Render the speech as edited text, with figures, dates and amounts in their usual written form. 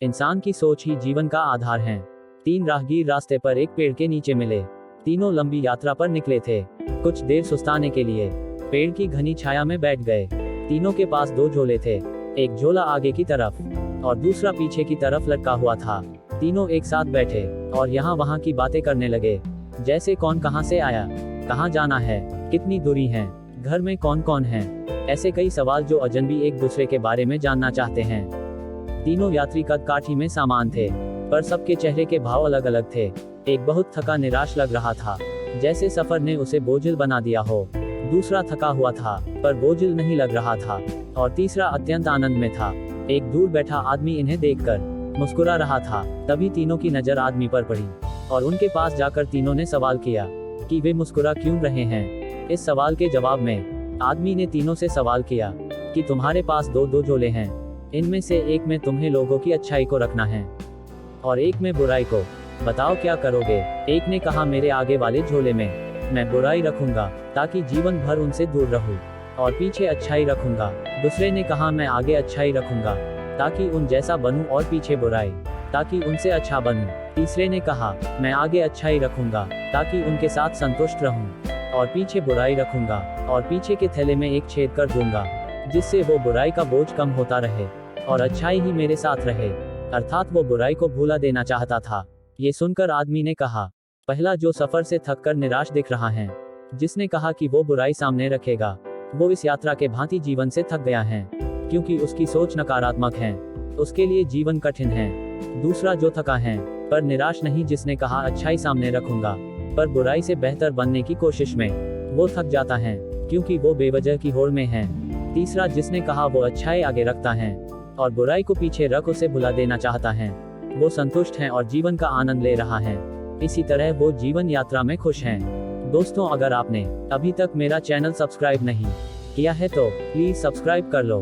इंसान की सोच ही जीवन का आधार है। 3 राहगीर रास्ते पर एक पेड़ के नीचे मिले। तीनों लंबी यात्रा पर निकले थे, कुछ देर सुस्ताने के लिए। पेड़ की घनी छाया में बैठ गए। तीनों के पास 2 झोले थे, एक झोला आगे की तरफ और दूसरा पीछे की तरफ लटका हुआ था। तीनों एक साथ बैठे और यहाँ वहाँ की बातें करने लगे, जैसे कौन कहाँ से आया, कहाँ जाना है, कितनी दूरी है, घर में कौन कौन है। ऐसे कई सवाल जो अजनबी एक दूसरे के बारे में जानना चाहते हैं। तीनों यात्री कद काठी में सामान थे, पर सबके चेहरे के भाव अलग अलग थे। एक बहुत थका निराश लग रहा था, जैसे सफर ने उसे बोझिल बना दिया हो। दूसरा थका हुआ था, पर बोझिल नहीं लग रहा था। और तीसरा अत्यंत आनंद में था। एक दूर बैठा आदमी इन्हें देखकर मुस्कुरा रहा था। तभी तीनों की नजर आदमी पर पड़ी और उनके पास जाकर तीनों ने सवाल किया कि वे मुस्कुरा क्यों रहे हैं। इस सवाल के जवाब में आदमी ने तीनों से सवाल किया कि तुम्हारे पास 2 झोले हैं, इनमें से एक में तुम्हें लोगों की अच्छाई को रखना है और एक में बुराई को, बताओ क्या करोगे। एक ने कहा मेरे आगे वाले झोले में मैं बुराई रखूंगा ताकि जीवन भर उनसे दूर रहूं, और पीछे अच्छाई रखूंगा। दूसरे ने कहा मैं आगे अच्छाई रखूंगा ताकि उन जैसा बनूं और पीछे बुराई ताकि उनसे अच्छा बनूं। तीसरे ने कहा मैं आगे अच्छाई रखूंगा ताकि उनके साथ संतुष्ट रहूं और पीछे बुराई रखूंगा और पीछे के थैले में एक छेद कर दूंगा जिससे वो बुराई का बोझ कम होता रहे और अच्छाई ही मेरे साथ रहे। अर्थात वो बुराई को भूला देना चाहता था। ये सुनकर आदमी ने कहा पहला जो सफर से थक कर निराश दिख रहा है, जिसने कहा कि वो बुराई सामने रखेगा, वो इस यात्रा के भांति जीवन से थक गया है, क्योंकि उसकी सोच नकारात्मक है, उसके लिए जीवन कठिन है। दूसरा जो थका है पर निराश नहीं, जिसने कहा अच्छाई सामने रखूंगा पर बुराई से बेहतर बनने की कोशिश में, वो थक जाता है क्योंकि वो बेवजह की होड़ में है। तीसरा जिसने कहा वो अच्छाई आगे रखता है और बुराई को पीछे रख उसे भुला देना चाहता है, वो संतुष्ट है और जीवन का आनंद ले रहा है। इसी तरह वो जीवन यात्रा में खुश हैं। दोस्तों, अगर आपने अभी तक मेरा चैनल सब्सक्राइब नहीं किया है तो प्लीज सब्सक्राइब कर लो।